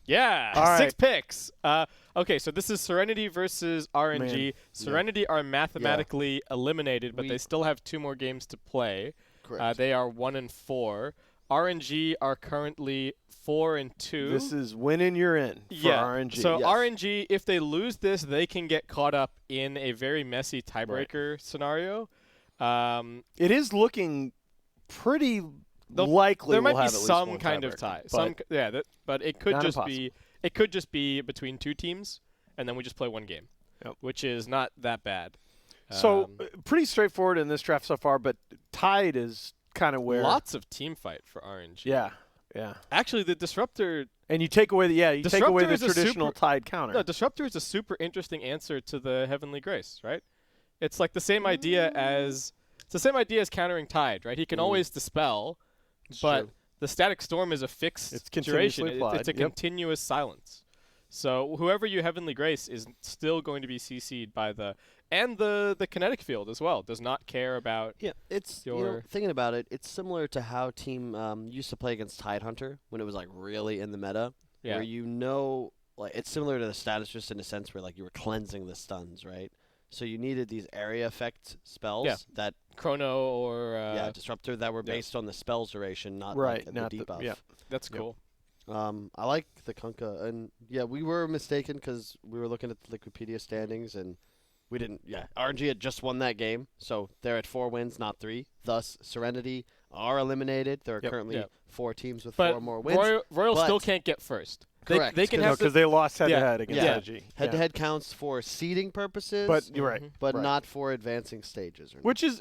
Yeah, All 6 picks. Okay, so this is Serenity versus RNG. Man. Serenity are mathematically eliminated, but they still have 2 more games to play. Correct. They are 1-4. RNG are currently 4-2. This is winning you're in for RNG. So RNG, if they lose this, they can get caught up in a very messy tiebreaker scenario. It is looking pretty likely there might we'll be have at least some one kind of tiebreaker, tie. But it could not just impossible. it could just be between 2 teams, and then we just play 1 game, which is not that bad. So pretty straightforward in this draft so far, but tied is kind of where lots of team fight for RNG. Yeah. Actually, the Disruptor. And you take away the Disruptor is a traditional tied counter. No, Disruptor is a super interesting answer to the Heavenly Grace, right? It's like the same idea as countering Tide, right? He can always dispel, but the Static Storm is a fixed duration. It's a continuous silence. So whoever you Heavenly Grace is still going to be CC'd by the kinetic field as well. Does not care about it's thinking about it, it's similar to how team used to play against Tidehunter when it was like really in the meta. Yeah. Where like it's similar to the status just in a sense where like you were cleansing the stuns, right? So you needed these area effect spells that Chrono or Disruptor that were based on the spell's duration, not right, like not the debuff. That's cool. I like the Kunkka, and we were mistaken because we were looking at the Wikipedia standings, and we didn't. Yeah, RNG had just won that game, so they're at 4 wins, not 3. Thus, Serenity are eliminated. There are currently 4 teams with 4 more wins. Royal still can't get first. Correct. They can because they lost head-to-head against IG. Head-to-head counts for seeding purposes, but you're right, but not for advancing stages. Which is,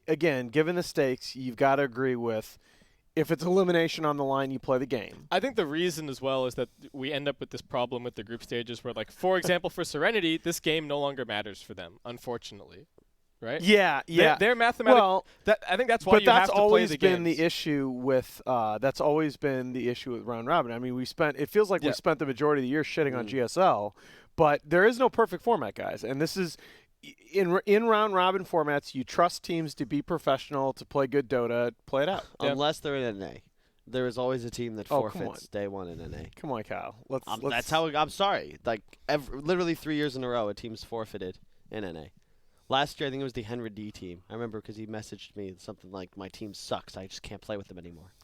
again, given the stakes, you've got to agree with. If it's elimination on the line, you play the game. I think the reason as well is that we end up with this problem with the group stages where, like, for example, for Serenity, this game no longer matters for them, unfortunately. Right? Yeah. They're mathematical. Well, I think that's why you have to play the been games. the issue with that's always been the issue with round robin. I mean, it feels like we spent the majority of the year shitting on GSL, but there is no perfect format, guys. And this is in round robin formats, you trust teams to be professional, to play good Dota, play it out. Unless they're in NA. There is always a team that forfeits day 1 in NA. Come on, Kyle. Let's that's how I'm sorry. Like literally 3 years in a row, a team's forfeited in NA. Last year, I think it was the Henry D team. I remember because he messaged me something like, "My team sucks. I just can't play with them anymore."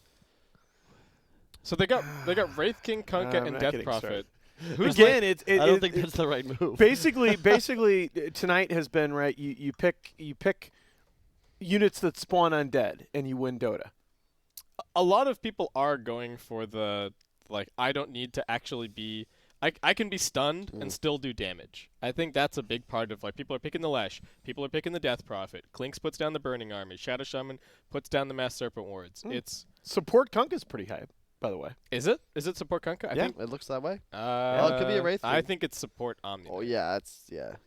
So they got Wraith King, Kunkka, and Death Prophet. Again, I don't think that's the right move. Basically, tonight has been right. You pick units that spawn undead, and you win Dota. A lot of people are going for the I don't need to actually be. I can be stunned and still do damage. I think that's a big part of people are picking the Lesh, people are picking the Death Prophet. Clinks puts down the Burning Army. Shadow Shaman puts down the Mass Serpent Wards. It's support Kunkka is pretty high, by the way. Is it? Is it support Kunkka? I think it looks that way. Well, it could be a Wraith. I think it's support Omni. Oh yeah,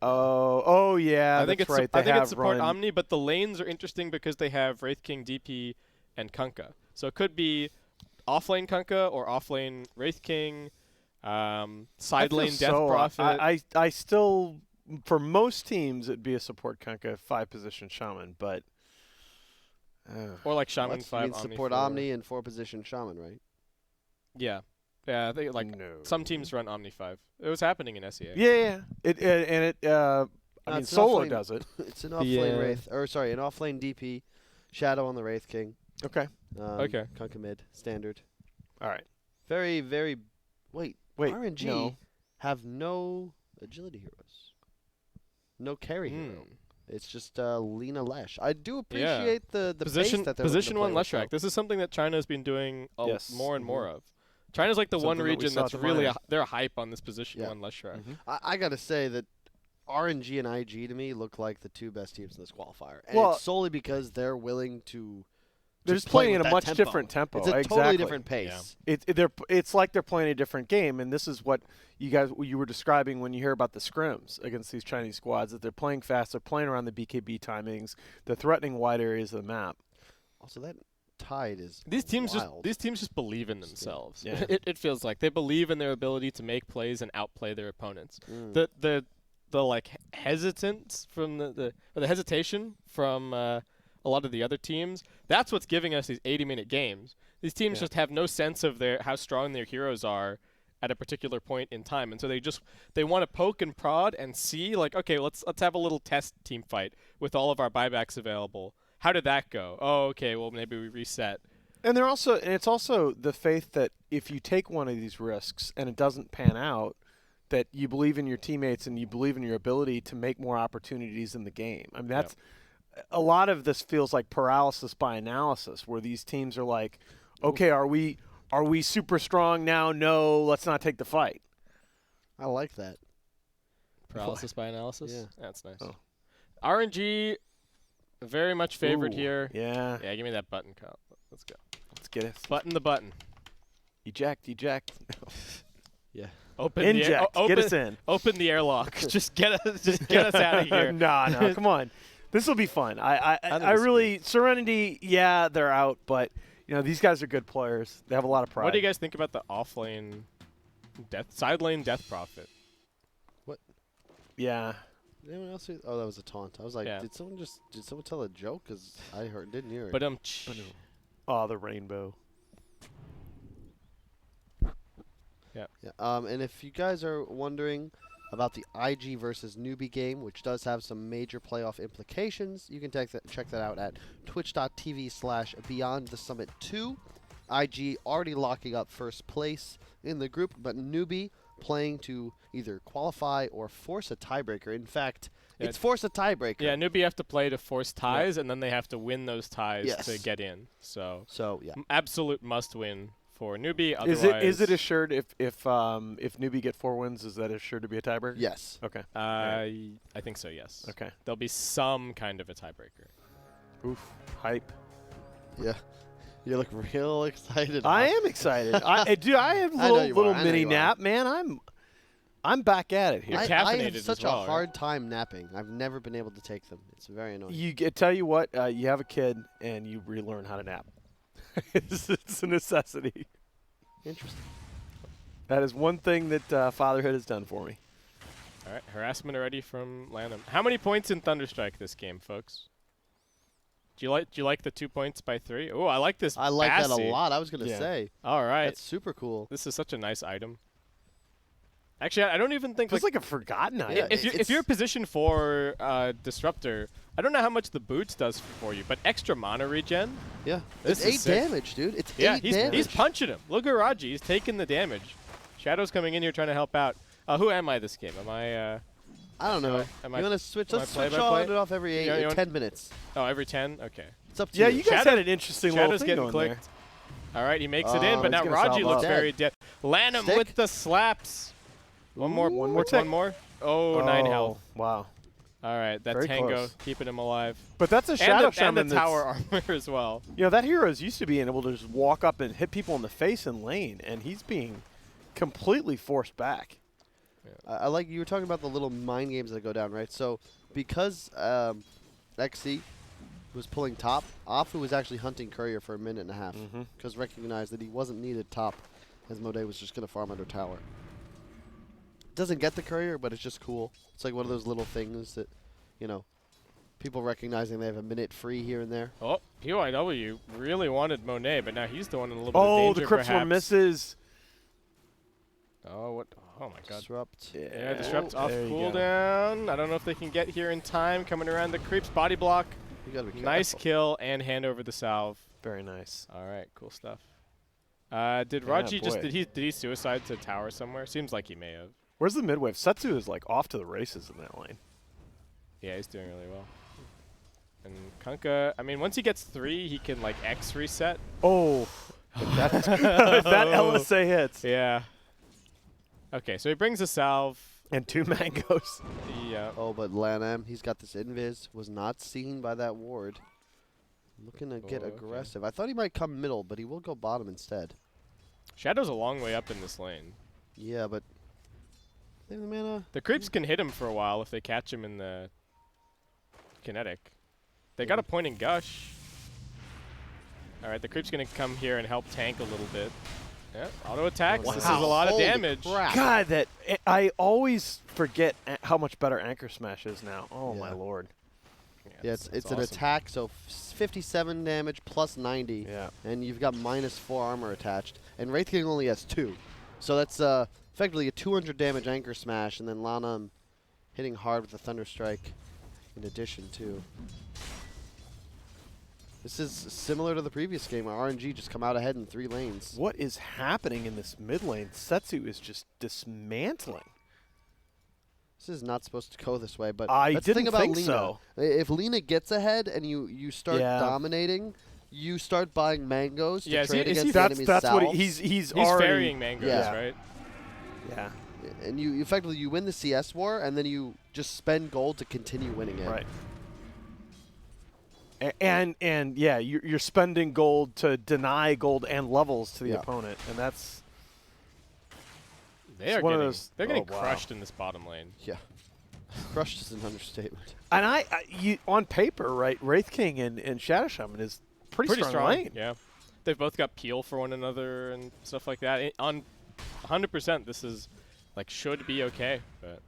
Oh yeah. I think it's right. I think it's support Omni, but the lanes are interesting because they have Wraith King, DP, and Kunkka. So it could be offlane Kunkka or offlane Wraith King. Side lane Death Prophet. I still, for most teams, it'd be a support Kunkka 5-position Shaman, but or like Shaman 5 Omni support 4. Omni and 4-position Shaman, right? Yeah. I think some teams run Omni 5. It was happening in SEA. Yeah. I mean, Solo does it. It's an offlane Wraith, an offlane DP, Shadow on the Wraith King. Okay. Okay. Kunkka mid standard. All right. Very, very. Wait. RNG have no agility heroes. No carry hero. It's just Lena Lesh. I do appreciate the position pace that position 1 Leshrac. This is something that China has been doing more and more of. China's like the one region that's really they're hype on this position 1 Leshrac. I gotta say that RNG and IG to me look like the 2 best teams in this qualifier, and it's solely because they're willing to. They're just playing at a much different tempo. It's a totally different pace. Yeah. It's like they're playing a different game, and this is what you were describing when you hear about the scrims against these Chinese squads, that they're playing fast, they're playing around the BKB timings, they're threatening wide areas of the map. Also, that Tide is these teams wild. just believe in themselves. Yeah. It feels like they believe in their ability to make plays and outplay their opponents. The hesitance from the hesitation from a lot of the other teams, that's what's giving us these 80-minute games. These teams just have no sense of how strong their heroes are, at a particular point in time, and so they want to poke and prod and see, like, okay, let's have a little test team fight with all of our buybacks available. How did that go? Oh, okay, well maybe we reset. And it's also the faith that if you take one of these risks and it doesn't pan out, that you believe in your teammates and you believe in your ability to make more opportunities in the game. I mean, that's a lot of this feels like paralysis by analysis, where these teams are like, okay, are we super strong now? No, let's not take the fight. I like that. Paralysis by analysis? Yeah. That's nice. Oh. RNG, very much favored Ooh, here. Yeah. Yeah, give me that button, Kyle. Let's go. Let's get it. Button the button. Eject. Yeah. Open Inject. the Get us in. Open the airlock. Just get us out of here. No, come on. This will be fun. I really Serenity. Yeah, they're out, but these guys are good players. They have a lot of pride. What do you guys think about the offlane side lane death prophet? What? Yeah. Anyone else? Oh, that was a taunt. I was like, Yeah. did someone tell a joke? Because I didn't hear it. But Oh, the rainbow. Yeah. And if you guys are wondering about the IG versus newbie game, which does have some major playoff implications, you can check that out at twitch.tv/BeyondTheSummit2. IG already locking up first place in the group, but newbie playing to either qualify or force a tiebreaker. In fact, it's force a tiebreaker. Yeah, newbie have to play to force ties, and then they have to win those ties to get in. So yeah. Absolute must win for newbie. Otherwise, Is it assured if newbie get 4 wins, is that assured to be a tiebreaker? Yes. Okay. I think so. Yes. Okay. There'll be some kind of a tiebreaker. Oof. Hype. Yeah. You look real excited. I am excited. I have a little mini nap, man. I'm back at it here. You're I caffeinated have such as well, a hard time napping. I've never been able to take them. It's very annoying. Tell you what, you have a kid and you relearn how to nap. It's a necessity. Interesting. That is one thing that fatherhood has done for me. All right, harassment already from Lanham. How many points in Thunderstrike this game, folks? Do you like the 2 points by 3? Oh, I like this. I like that a Bassy. lot. I was gonna say. All right, That's super cool. this is such a nice item. Actually, I don't even think Feels like a forgotten item. if you're positioned for Disruptor, I don't know how much the boots does for you, but extra mana regen. Yeah. This It's is 8 sick. damage, dude. It's 8 he's damage. punching him. Look at Raji. He's taking the damage. Shadow's coming in here trying to help out. Who am I this game? Am I? I don't know. Am You I- want to switch? am I Let's switch play-by-play? on and off every 8, Yeah, you want- 10 minutes. Oh, every 10. Okay. It's up to Yeah, you. you guys Shadow- had an interesting little Shadow's thing getting going clicked. All right, he makes it in, Oh, but he's now gonna Raji solve looks up. very dead. Lanham Stick. with the slaps. One more tick. One more. Oh, there. 9 health. Wow. All right, that Very Tango close. keeping him alive. But that's a Shadow and Shaman the tower armor as well. that hero is used to being able to just walk up and hit people in the face in lane, and he's being completely forced back. I like you were talking about the little mind games that go down, right? So because XC was pulling top, Afu was actually hunting Courier for a minute and a half because recognized that he wasn't needed top, as Monet was just going to farm under tower. Doesn't get the Courier, but it's just cool. It's like one of those little things that, people recognizing they have a minute free here and there. Oh, PYW really wanted Monet, but now he's the one in a little bit of Oh, danger. the Crypt Swarm perhaps. misses. Oh, what? Oh my God. Disrupt. Yeah, disrupt off there you go. cooldown. I don't know if they can get here in time. Coming around the creeps, body block. You gotta be Nice careful. kill and hand over the salve. Very nice. All right, cool stuff. Did Raji did he suicide to tower somewhere? Seems like he may have. Where's the mid wave? Setsu is like off to the races in that lane. Yeah, he's doing really well. And Kunkka, I mean, once he gets 3, he can like X reset. Oh, if that LSA hits. Yeah. Okay, so he brings a salve. And 2 mangoes. Yeah. Oh, but Lanham, he's got this invis. Was not seen by that ward. Looking to get Oh, okay. aggressive. I thought he might come middle, but he will go bottom instead. Shadow's a long way up in this lane. Yeah, but they have the mana. The creeps can hit him for a while if they catch him in the kinetic. They got a point in Gush. All right, the creep's going to come here and help tank a little bit. Yeah, auto attacks. This is a lot of Holy damage. crap. God, I always forget how much better Anchor Smash is now. Oh, my Yeah. lord. Yeah, that's it's an awesome. attack, so 57 damage plus 90. Yeah. And you've got -4 armor attached. And Wraith King only has 2. So that's effectively a 200 damage anchor smash, and then Lana hitting hard with the Thunder Strike in addition, too. This is similar to the previous game where RNG just come out ahead in 3 lanes. What is happening in this mid lane? Setsu is just dismantling. This is not supposed to go this way, but I that's the thing didn't about think Lina. so. If Lina gets ahead and you start dominating, you start buying mangoes to trade against the enemy's that's what salves. he's already ferrying already mangoes, right? Yeah. And you effectively you win the CS war, and then you just spend gold to continue winning it. Right. And yeah, you're spending gold to deny gold and levels to the opponent, and that's they're getting crushed in this bottom lane. Yeah, crushed is an understatement. And you on paper, right? Wraith King and Shadow Shaman is pretty strong lane. Yeah, they've both got peel for one another and stuff like that. On 100%, this is like should be okay, but.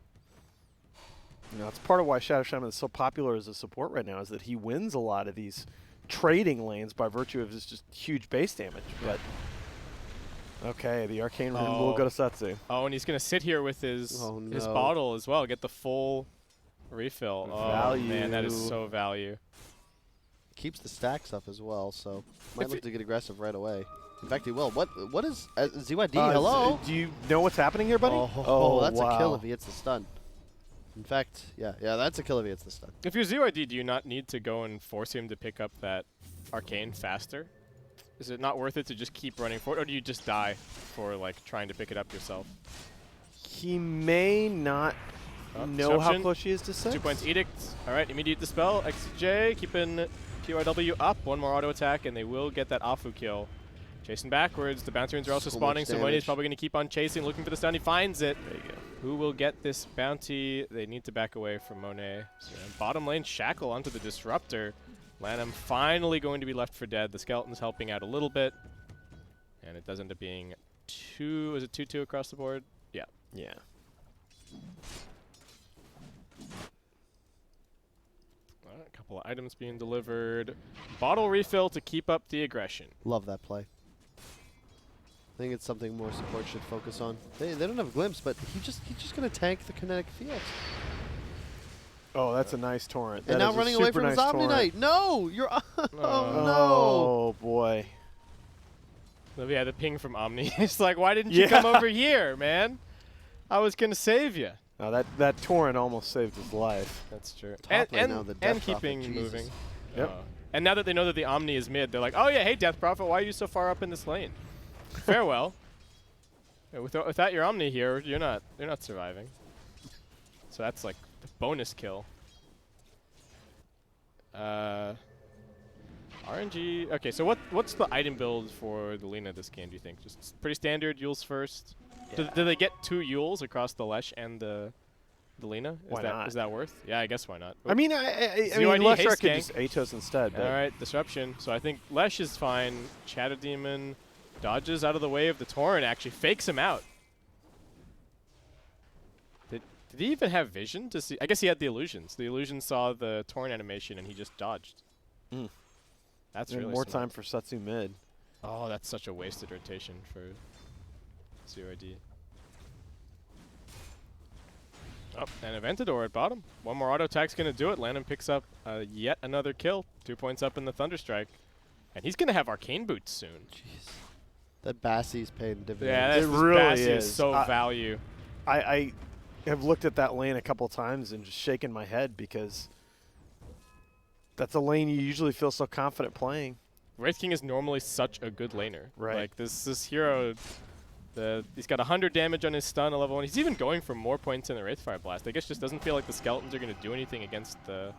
You know, it's part of why Shadow Shaman is so popular as a support right now is that he wins a lot of these trading lanes by virtue of his just huge base damage. But okay, the Arcane Rune will go to Setsu. Oh, and he's going to sit here with his bottle as well, get the full refill. Value. Oh, man, that is so value. Keeps the stacks up as well, so might look to get aggressive right away. In fact, he will. What is ZYD? Hello? Do you know what's happening here, buddy? Oh, that's a kill if he hits the stun. In fact, yeah, that's a kill if he hits the stun. If you're ZYD, do you not need to go and force him to pick up that Arcane faster? Is it not worth it to just keep running forward, or do you just die for like trying to pick it up yourself? He may not know how close she is to 6. 2 points Edict. All right, immediate dispel. XJ keeping PYW up. One more auto attack, and they will get that Afu kill. Chasing backwards. The bounty runes are also spawning, so Mooney is probably going to keep on chasing, looking for the stun. He finds it. There you go. Who will get this bounty? They need to back away from Monet. So bottom lane, Shackle onto the Disruptor. Lanham finally going to be left for dead. The Skeleton's helping out a little bit. And it does end up being 2. Is it 2-2 across the board? Yeah. Yeah. A couple of items being delivered. Bottle refill to keep up the aggression. Love that play. I think it's something more support should focus on. They don't have Glimpse, but he's just gonna tank the kinetic field. Oh, that's a nice torrent. And now running away from his Omni Knight. No, you're no. Oh boy. Yeah, the ping from Omni. It's like, why didn't you come over here, man? I was gonna save you. Oh, that torrent almost saved his life. That's true. And keeping moving. Yep. And now that they know that the Omni is mid, they're like, oh yeah, hey Death Prophet, why are you so far up in this lane? Farewell. Yeah, without your Omni here, you're not surviving. So that's like the bonus kill. RNG. Okay, so what's the item build for the Lina this game? Do you think just pretty standard Yules first? Yeah. Do they get 2 Yules across the Lesh and the Lina? Why not? Is that worth? Yeah, I guess why not. I mean, I mean, Lesh could just Atos instead. All right, disruption. So I think Lesh is fine. Shadow Demon dodges out of the way of the Torrent. Actually, fakes him out. Did he even have vision to see? I guess he had the illusions. The illusion saw the Torrent animation and he just dodged. Mm. That's really more smart. time for Setsu mid. Oh, that's such a wasted rotation for COD. Oh, and Aventador at bottom. One more auto attack's going to do it. Landon picks up yet another kill. 2 points up in the Thunderstrike. And he's going to have Arcane Boots soon. Jeez. That Bassie's paying dividends. Yeah, it really Bassie is. So value. I have looked at that lane a couple times and just shaken my head because that's a lane you usually feel so confident playing. Wraith King is normally such a good laner. Right. Like this hero, he's got 100 damage on his stun at level 1. He's even going for more points in the Wraithfire Blast. I guess just doesn't feel like the Skeletons are going to do anything against the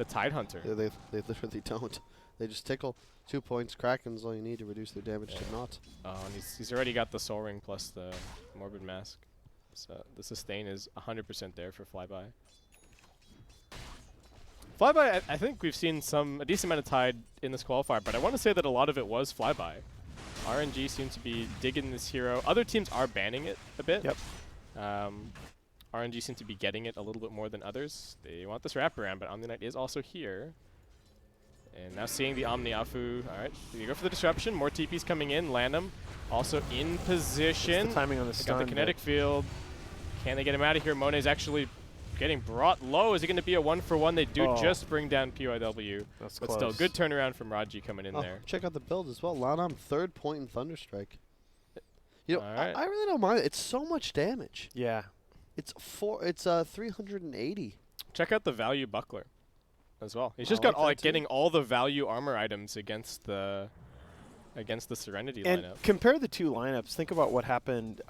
Tidehunter. Yeah, they literally don't. They just tickle. 2 points. Kraken's all you need to reduce their damage to naught. Oh, and he's already got the Soul Ring plus the Morbid Mask. So the sustain is 100% there for Flyby. Flyby, I think we've seen a decent amount of Tide in this qualifier, but I want to say that a lot of it was Flyby. RNG seems to be digging this hero. Other teams are banning it a bit. Yep. RNG seem to be getting it a little bit more than others. They want this wraparound, but Omni Knight is also here. And now seeing the Omni Afu. All right, you go for the disruption. More TPs coming in. Land them. Also in position. It's the timing on the They stun. got the kinetic field. Can they get him out of here? Mone's actually getting brought low. Is it going to be a 1-for-1? They do just bring down PYW. That's but close. still, good turnaround from Raji coming in there. Check out the build as well. Lanam, 3rd point in Thunderstrike. You know, Alright. I really don't mind it. It's so much damage. Yeah. It's 380. Check out the value buckler as well. He's just I got like that too. getting all the value armor items against the Serenity And lineup. compare the two lineups. Think about what happened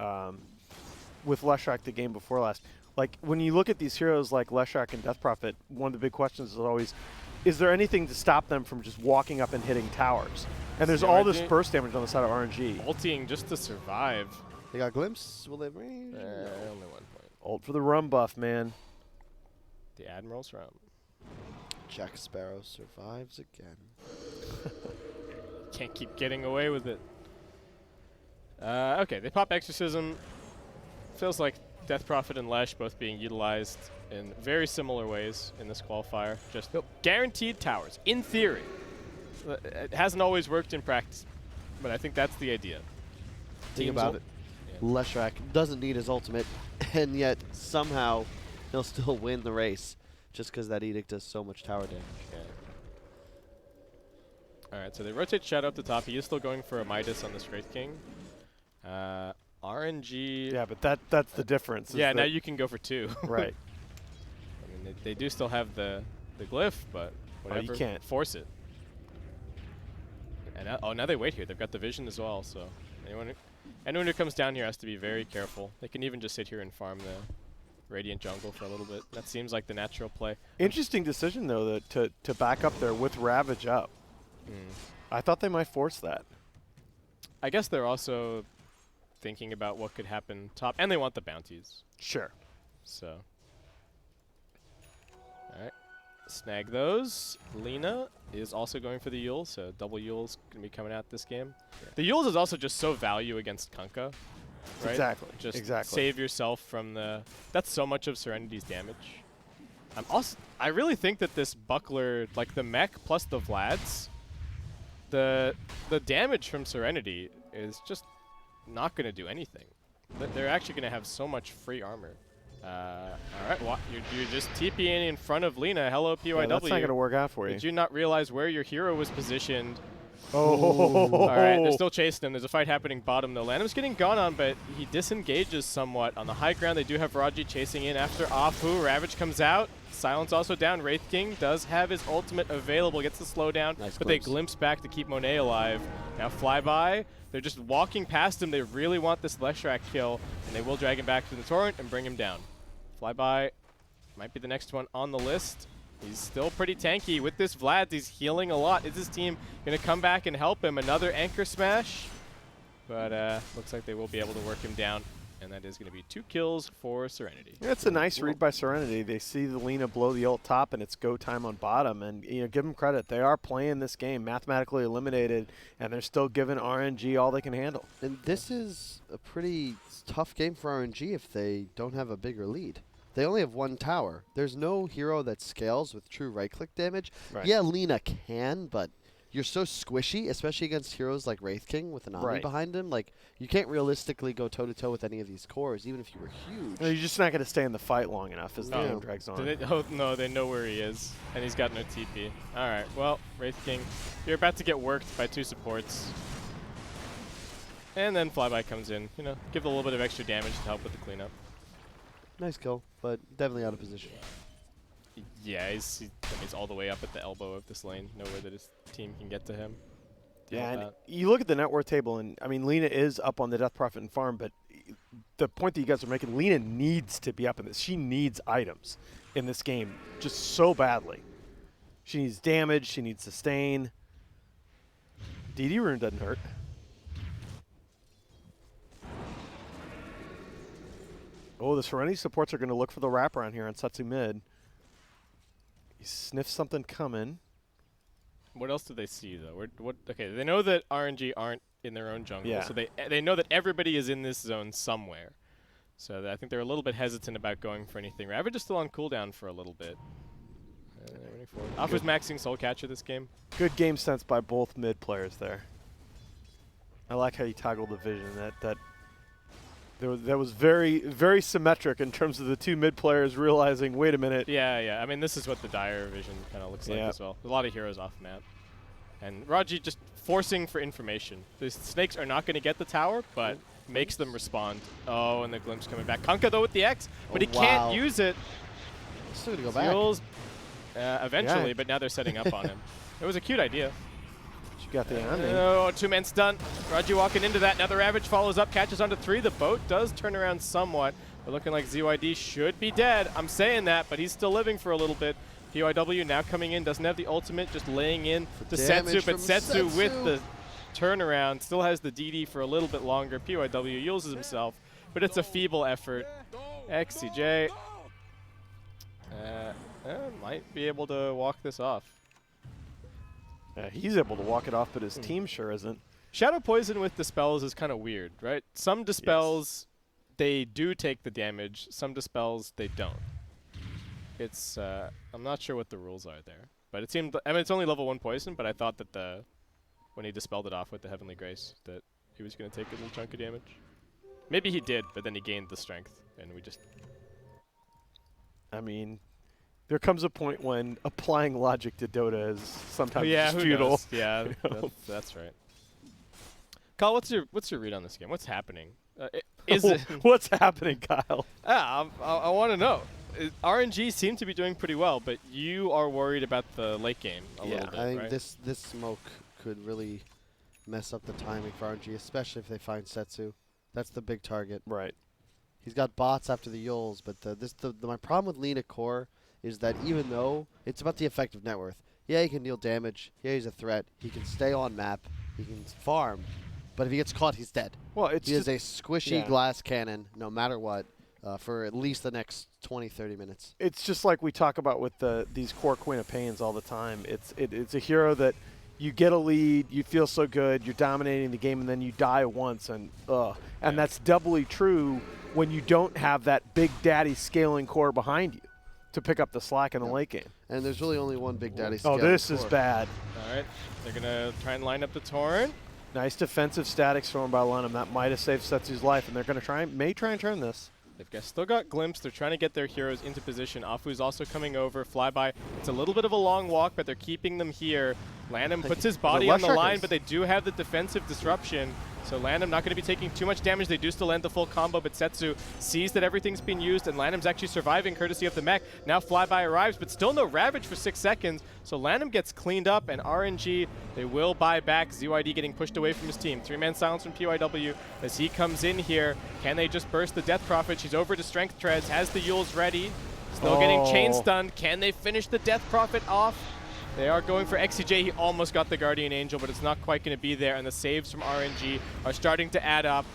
with Leshrac the game before last. Like, when you look at these heroes like Leshrac and Death Prophet, one of the big questions is always, is there anything to stop them from just walking up and hitting towers? And there's all this burst damage on the side of RNG. Ulting just to survive. They got glimpse. Will they have range? Only 1 point. Ult for the rum buff, man. The Admiral's rum. Jack Sparrow survives again. Can't keep getting away with it. Okay, they pop Exorcism. Feels like Death Prophet and Lesh both being utilized in very similar ways in this qualifier. Just guaranteed towers, in theory. It hasn't always worked in practice, but I think that's the idea. Think Teams about will- it. Leshrac doesn't need his ultimate, and yet somehow he'll still win the race just because that Edict does so much tower damage. All right, so they rotate Shadow up the top. He is still going for a Midas on this Wraith King. RNG. Yeah, but that's the difference. Yeah, now you can go for 2. Right. I mean, they do still have the glyph, but whatever. you can't. Force it. And now they wait here. They've got the vision as well, so anyone who comes down here has to be very careful. They can even just sit here and farm the Radiant jungle for a little bit. That seems like the natural play. Interesting decision, though, to back up there with Ravage up. I thought they might force that. I guess they're also thinking about what could happen top, and they want the bounties. Sure. So, all right, snag those. Lina is also going for the Yule, so double Yule's going to be coming out this game. Yeah. The Yule's is also just so value against Kunkka, right? Exactly. Just exactly. save yourself from the. That's so much of Serenity's damage. I really think that this buckler, like the mech plus the Vlads, the damage from Serenity is just not going to do anything. They're actually going to have so much free armor. All right, you're just TPing in front of Lina. Hello, PYW. Yeah, that's not going to work out for you. Did you not realize where your hero was positioned? Oh. All right, they're still chasing him. There's a fight happening bottom, though. Lanham's getting gone on, but he disengages somewhat. On the high ground, they do have Raji chasing in after Afu. Ravage comes out. Silence also down. Wraith King does have his ultimate available. Gets the slowdown, Nice but glimpse. they glimpse back to keep Monet alive. Now Flyby. They're just walking past him. They really want this Leshrac kill, and they will drag him back to the torrent and bring him down. Flyby might be the next one on the list. He's still pretty tanky. With this Vlad, he's healing a lot. Is his team going to come back and help him? Another Anchor Smash. But looks like they will be able to work him down. And that is going to be 2 kills for Serenity. Yeah, it's a nice read by Serenity. They see the Lina blow the ult top, and it's go time on bottom. And give them credit. They are playing this game mathematically eliminated, and they're still giving RNG all they can handle. And this is a pretty tough game for RNG if they don't have a bigger lead. They only have 1 tower. There's no hero that scales with true right-click damage. Right. Yeah, Lina can, but you're so squishy, especially against heroes like Wraith King with an Omni behind him. Like, you can't realistically go toe-to-toe with any of these cores, even if you were huge. You're just not going to stay in the fight long enough as the No. game drags on. Oh, no, they know where he is. And he's got no TP. All right, well, Wraith King, you're about to get worked by 2 supports. And then Flyby comes in. Give a little bit of extra damage to help with the cleanup. Nice kill, but definitely out of position. Yeah, he's all the way up at the elbow of this lane. Nowhere that his team can get to him. Yeah, and you look at the net worth table, and I mean, Lina is up on the Death Prophet and farm, but the point that you guys are making, Lina needs to be up in this. She needs items in this game just so badly. She needs damage. She needs sustain. DD Rune doesn't hurt. Oh, the Serenity supports are going to look for the wraparound here on Setsu mid. He sniffs something coming. What else do they see, though? Okay, they know that RNG aren't in their own jungle, Yeah. so they know that everybody is in this zone somewhere. So I think they're a little bit hesitant about going for anything. Ravage is still on cooldown for a little bit. Afu's maxing Soul Catcher this game. Good game sense by both mid players there. I like how you toggled the vision. That was very, very symmetric in terms of the two mid players realizing, wait a minute. Yeah. I mean, this is what the Dire vision kind of looks like as well. A lot of heroes off map. And Raji just forcing for information. The snakes are not going to get the tower, but makes them respond. Oh, and the glimpse coming back. Kunkka, though, with the X, but he can't use it. Still going to go back. Seals, eventually, but now they're setting up on him. It was a cute idea. You got the on. Oh, two-man stun. Raji walking into that. Now the Ravage follows up, catches onto 3. The boat does turn around somewhat, but looking like ZYD should be dead. I'm saying that, but he's still living for a little bit. PYW now coming in, doesn't have the ultimate, just laying in to Setsu, but Setsu with the turnaround still has the DD for a little bit longer. PYW uses himself, but it's a feeble effort. XCJ might be able to walk this off. Yeah, he's able to walk it off, but his team sure isn't. Shadow Poison with Dispels is kind of weird, right? Some Dispels, they do take the damage. Some Dispels, they don't. It's, I'm not sure what the rules are there. But it seemed, I mean, it's only level 1 poison, but I thought that when he dispelled it off with the Heavenly Grace, that he was going to take a little chunk of damage. Maybe he did, but then he gained the strength, and we just... I mean, there comes a point when applying logic to Dota is sometimes just who futile. knows? Yeah, that's right. Kyle, what's your read on this game? What's happening? Is it What's happening, Kyle? I want to know. RNG seem to be doing pretty well, but you are worried about the late game a little bit, I think right? this smoke could really mess up the timing for RNG, especially if they find Setsu. That's the big target. Right. He's got bots after the Yules, but my problem with Lina Core is that even though it's about the effective net worth, yeah, he can deal damage, yeah, he's a threat, he can stay on map, he can farm, but if he gets caught, he's dead. Well, he is a squishy glass cannon, no matter what, for at least the next 20, 30 minutes. It's just like we talk about with these core Queen of Pains all the time. It's a hero that you get a lead, you feel so good, you're dominating the game, and then you die once, and that's doubly true when you don't have that big daddy scaling core behind you to pick up the slack in the late game. And there's really only one big daddy scaling Oh, this core. is bad. All right, they're gonna try and line up the Torrent. Nice defensive static storm by Lenham. That might have saved Setsu's life, and they're going to may try and turn this. They've still got Glimpse. They're trying to get their heroes into position. Afu's also coming over. Flyby. It's a little bit of a long walk, but they're keeping them here. Lanham puts his body on the line, but they do have the defensive disruption. So Lanham not going to be taking too much damage. They do still land the full combo, but Setsu sees that everything's being used, and Lanham's actually surviving courtesy of the mech. Now Flyby arrives, but still no Ravage for 6 seconds. So Lanham gets cleaned up, and RNG, they will buy back. ZYD getting pushed away from his team. 3-man silence from PYW as he comes in here. Can they just burst the Death Prophet? She's over to Strength Treads, has the Yules ready. Still getting chain stunned. Can they finish the Death Prophet off? They are going for XCJ. He almost got the Guardian Angel, but it's not quite going to be there, and the saves from RNG are starting to add up.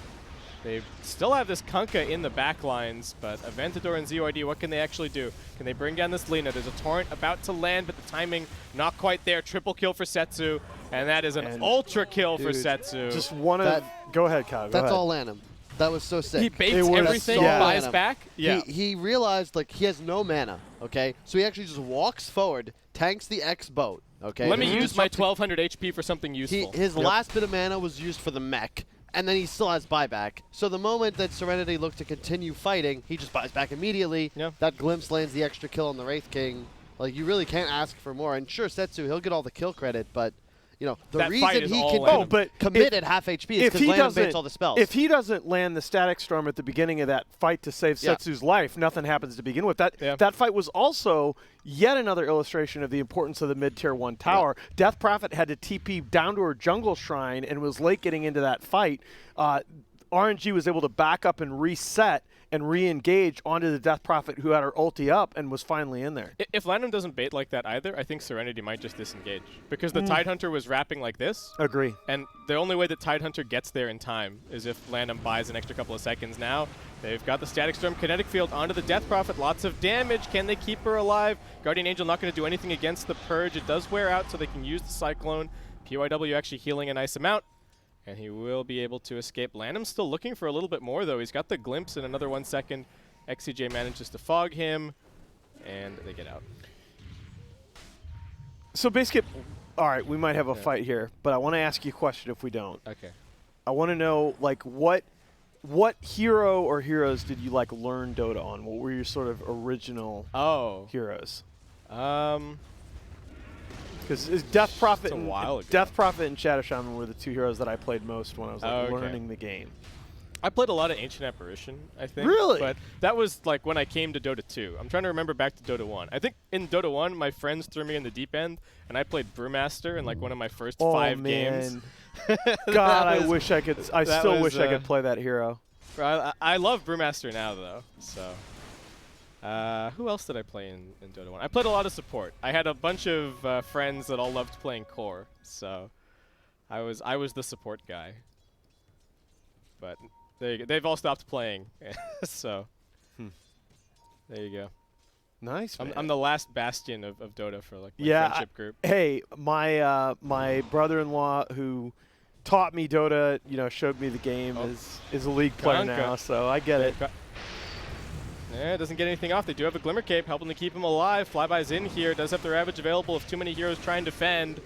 They still have this Kunkka in the back lines, but Aventador and ZYD, what can they actually do? Can they bring down this Lina? There's a Torrent about to land, but the timing not quite there. Triple kill for Setsu, and that is an ultra kill for Setsu. Just one of... Go ahead, Kyle. Go ahead. All Lanham. That was so sick. He baits everything, buys back. Yeah. He realized, like, he has no mana, okay? So he actually just walks forward, tanks the X boat, okay? Let me use my 1200 HP for something useful. His last bit of mana was used for the mech, and then he still has buyback. So the moment that Serenity looked to continue fighting, he just buys back immediately. Yeah. That glimpse lands the extra kill on the Wraith King. Like, you really can't ask for more. And sure, Setsu, he'll get all the kill credit, but... You know, the reason he can commit at half HP is because Lanham baits all the spells. If he doesn't land the Static Storm at the beginning of that fight to save Setsu's life, nothing happens to begin with. That fight was also yet another illustration of the importance of the mid-tier 1 tower. Death Prophet had to TP down to her jungle shrine and was late getting into that fight. RNG was able to back up and reset and re-engage onto the Death Prophet, who had her ulti up and was finally in there. If Lanham doesn't bait like that either, I think Serenity might just disengage. Because the Tidehunter was wrapping like this. Agree. And the only way that Tidehunter gets there in time is if Lanham buys an extra couple of seconds now. They've got the Static Storm Kinetic Field onto the Death Prophet. Lots of damage. Can they keep her alive? Guardian Angel not going to do anything against the Purge. It does wear out, so they can use the Cyclone. PYW actually healing a nice amount. And he will be able to escape. Lanham's still looking for a little bit more, though. He's got the glimpse in another 1 second. XCJ manages to fog him, and they get out. So Basskip, all right, we might have a fight here, but I want to ask you a question if we don't. Okay. I want to know, like, what hero or heroes did you, like, learn Dota on? What were your sort of original heroes? Because Death Prophet a while ago. Death Prophet and Shadow Shaman were the two heroes that I played most when I was like, learning the game. I played a lot of Ancient Apparition, I think. Really? But that was like when I came to Dota 2. I'm trying to remember back to Dota 1. I think in Dota 1, my friends threw me in the deep end, and I played Brewmaster in like one of my first 5 games. God, I wish I could. I still wish I could play that hero. I love Brewmaster now, though. So, who else did I play in Dota 1? I played a lot of support. I had a bunch of friends that all loved playing core, so I was the support guy. But they've all stopped playing, so there you go. Nice, man. I'm the last bastion of Dota for like my friendship group. Hey, my brother-in-law who taught me Dota, showed me the game, is a league player now, so I get it. Yeah, doesn't get anything off. They do have a Glimmer Cape helping to keep him alive. Flyby's in here. Does have the Ravage available if too many heroes try and defend.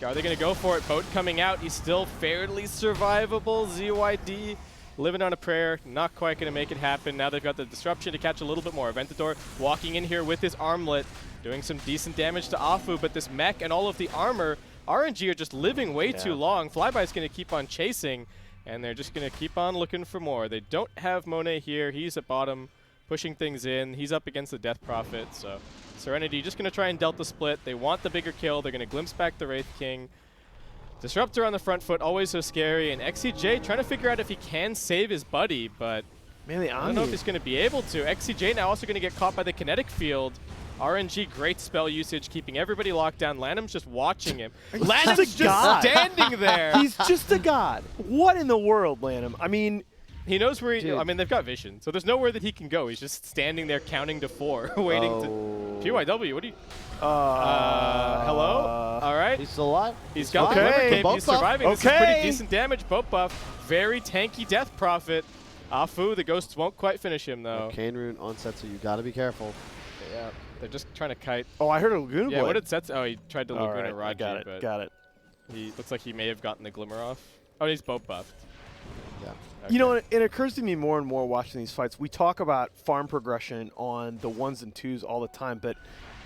Are they going to go for it? Boat coming out. He's still fairly survivable. ZYD living on a prayer. Not quite going to make it happen. Now they've got the Disruption to catch a little bit more. Aventador walking in here with his armlet, doing some decent damage to Afu, but this mech and all of the armor, RNG are just living way too long. Flyby's going to keep on chasing, and they're just going to keep on looking for more. They don't have Monet here. He's at bottom, pushing things in. He's up against the Death Prophet, so Serenity just going to try and Delta split. They want the bigger kill. They're going to glimpse back the Wraith King. Disruptor on the front foot, always so scary, and XCJ trying to figure out if he can save his buddy, but I don't know if he's going to be able to. XCJ now also going to get caught by the kinetic field. RNG, great spell usage, keeping everybody locked down. Lanham's just watching him. Lanham's just standing there. He's just a god. What in the world, Lanham? I mean, he knows where he. I mean, they've got vision, so there's nowhere that he can go. He's just standing there, counting to 4, waiting to. PYW, what do you? Hello. All right. He's still alive. He's got the Glimmer Cape. He's surviving. This is pretty decent damage. Boat buff. Very tanky Death Prophet. Afu, the ghosts won't quite finish him though. Arcane Rune on Setsu, you gotta be careful. Yeah, they're just trying to kite. Oh, I heard a Laguna Blade. Yeah, what did Setsu? Oh, he tried to Laguna Raji, but got it. He looks like he may have gotten the Glimmer off. Oh, he's boat buffed. Yeah. Okay. You know, it occurs to me more and more watching these fights. We talk about farm progression on the 1s and 2s all the time, but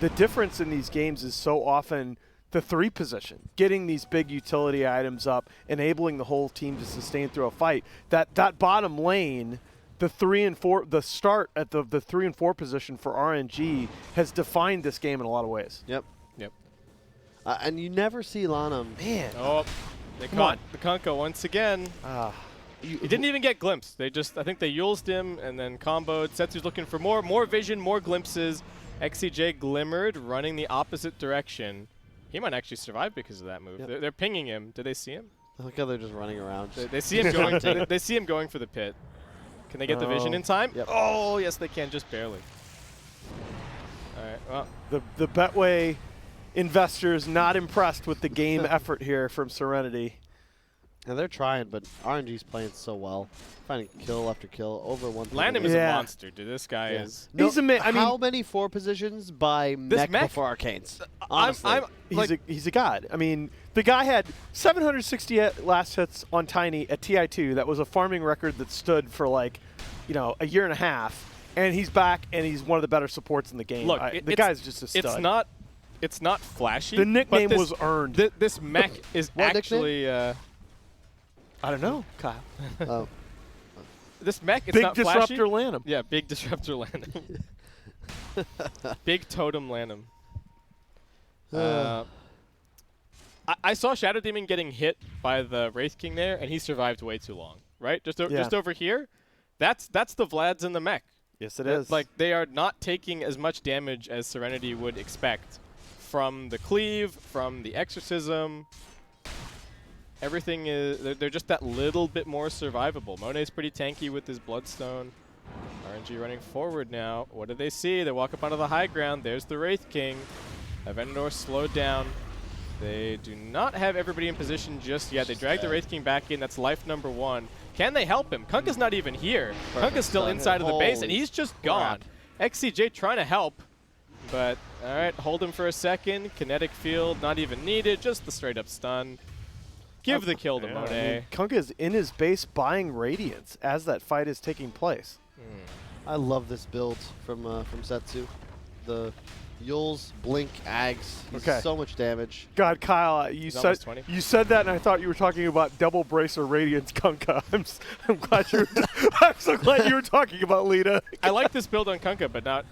the difference in these games is so often the 3 position, getting these big utility items up, enabling the whole team to sustain through a fight. That bottom lane, the 3 and 4, the start at the 3 and 4 position for RNG has defined this game in a lot of ways. Yep. Yep. And you never see Lanham. Man. Oh, they caught the Kunkka once again. He didn't even get glimpsed. I think they Yulesed him and then comboed. Setsu's looking for more vision, more glimpses. XCJ glimmered, running the opposite direction. He might actually survive because of that move. Yep. They're pinging him. Did they see him? I like how they're just running around. They see him going. They see him going for the pit. Can they get the vision in time? Yep. Oh, yes, they can, just barely. All right. Well, The Betway investors not impressed with the game effort here from Serenity. And they're trying, but RNG's playing so well. Finding kill after kill over 1. Lanham is a monster, dude. This guy is. No, He's how many 4 positions by mech before Arcanes? Honestly. He's a god. I mean, the guy had 760 last hits on Tiny at TI2. That was a farming record that stood for like, a year and a half. And he's back, and he's one of the better supports in the game. Look, the guy's just a stud. It's not flashy. The nickname was earned. This mech is actually. I don't know, Kyle. Oh. This mech, it's Big not Disruptor flashy. Lanham. Yeah, Big Disruptor Lanham. Big Totem Lanham. I saw Shadow Demon getting hit by the Wraith King there, and he survived way too long. Right, just over here. That's the Vlads in the mech. Yes, it is. Like, they are not taking as much damage as Serenity would expect from the cleave, from the exorcism. Everything is, they're just that little bit more survivable. Monet's pretty tanky with his Bloodstone. RNG running forward now. What do they see? They walk up onto the high ground. There's the Wraith King. Aventador slowed down. They do not have everybody in position just yet. They drag the Wraith King back in. That's life number 1. Can they help him? Kunkka's not even here. Kunkka's still inside of the base, and he's just gone. XCJ trying to help. But, all right, hold him for a second. Kinetic field, not even needed. Just the straight-up stun. Give the kill to Monet. I mean, Kunkka is in his base buying Radiance as that fight is taking place. I love this build from Setsu. The Yules, Blink, Ags. He's so much damage. God, Kyle, you said that, and I thought you were talking about double bracer Radiance Kunkka. I'm glad you. I'm so glad you were talking about Lita. I like this build on Kunkka, but not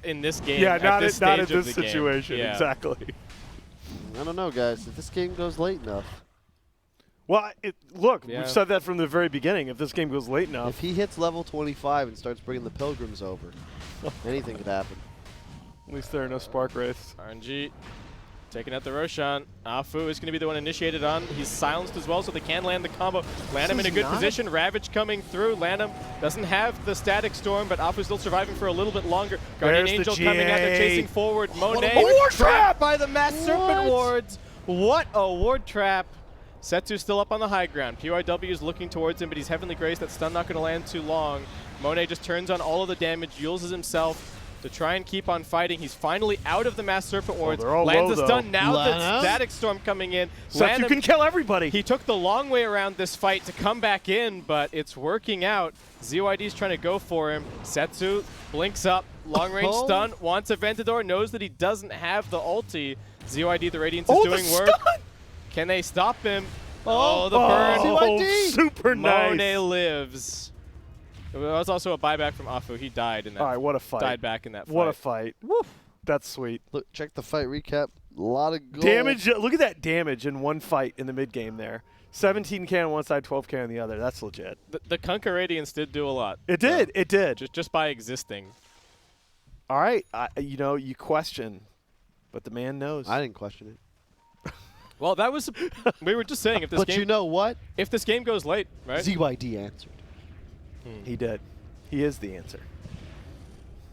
in this game. Yeah, not in this this situation. Yeah. Exactly. I don't know, guys. If this game goes late enough. Well, look, we've said that from the very beginning. If this game goes late enough. If he hits level 25 and starts bringing the Pilgrims over, anything could happen. At least there are no Spark Wraiths. RNG taking out the Roshan. Afu is going to be the one initiated on. He's silenced as well, so they can land the combo. Land him in a good position. Ravage coming through. Land him doesn't have the Static Storm, but Afu still surviving for a little bit longer. Guardian Angel coming out. They're chasing forward. Monet trapped by the Mass Serpent wards. What a ward trap. Setsu's still up on the high ground. PYW is looking towards him, but he's Heavenly Grace. That stun not going to land too long. Monet just turns on all of the damage, uses himself to try and keep on fighting. He's finally out of the Mass Serpent wards. Lands a stun. Now the Static Storm coming in. Setsu can kill everybody. He took the long way around this fight to come back in, but it's working out. ZYD's trying to go for him. Setsu blinks up. Long range stun. Wants a Ventador. Knows that he doesn't have the ulti. ZYD, the Radiance, is doing work. Can they stop him? Oh, the burn. ZYD. Super nice. Monet lives. There was also a buyback from Afu. He died in that. All right, what a fight. Died back in that fight. What a fight. Woof. That's sweet. Look, check the fight recap. A lot of gold. Damage. Look at that damage in one fight in the mid game there. 17k on one side, 12k on the other. That's legit. The Kunkka Radiance did do a lot. It did. It did. Just by existing. All right. You question, but the man knows. I didn't question it. Well, that was. We were just saying if this but game. You know what? If this game goes late, right? ZYD answered. He did. He is the answer.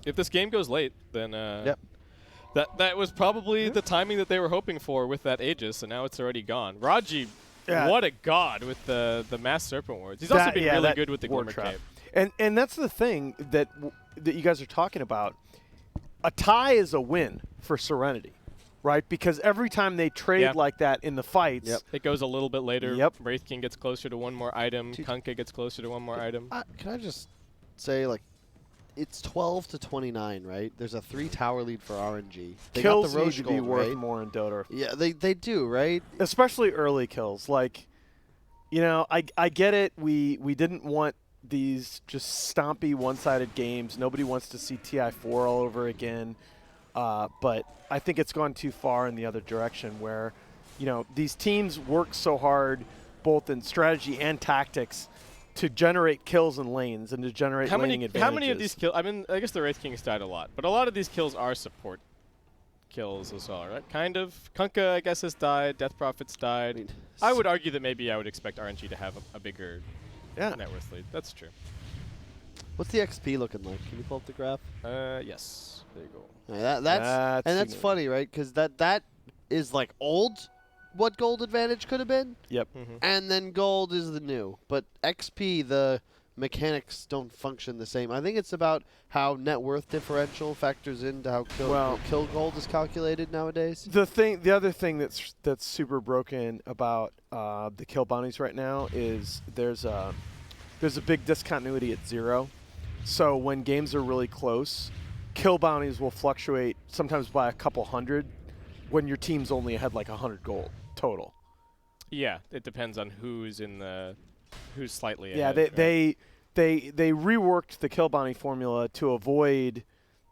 If this game goes late, then that was probably the timing that they were hoping for with that Aegis, and now it's already gone. Raji, what a god with the Mass Serpent wards. He's also been really good with the Glimmer Cape. And that's the thing that you guys are talking about. A tie is a win for Serenity. Right, because every time they trade like that in the fights, it goes a little bit later. Wraith King gets closer to one more item. Kunkka gets closer to one more item. Can I just say, like, it's 12 to 29, right? There's a 3-tower lead for RNG. They kills got the Roche need to be gold, worth right? more in Dota. Yeah, they do, right? Especially early kills. Like, I get it. We didn't want these just stompy one-sided games. Nobody wants to see TI4 all over again. But I think it's gone too far in the other direction where, these teams work so hard both in strategy and tactics to generate kills in lanes and to generate laning advantages. How many of these kills? I mean, I guess the Wraith King's died a lot, but a lot of these kills are support kills as well, right? Kind of. Kunkka, I guess, has died. Death Prophet's died. I would argue that maybe I would expect RNG to have a bigger net worth lead. That's true. What's the XP looking like? Can you pull up the graph? Yes. There you go. Yeah, that's funny, right? Because that is like old, what gold advantage could have been. Yep. And then gold is the new. But XP, the mechanics don't function the same. I think it's about how net worth differential factors into how kill gold is calculated nowadays. The other thing that's super broken about the kill bounties right now is there's a big discontinuity at 0. So when games are really close, kill bounties will fluctuate sometimes by a couple hundred when your team's only ahead like 100 gold total. Yeah, it depends on who's slightly ahead. Yeah, they reworked the kill bounty formula to avoid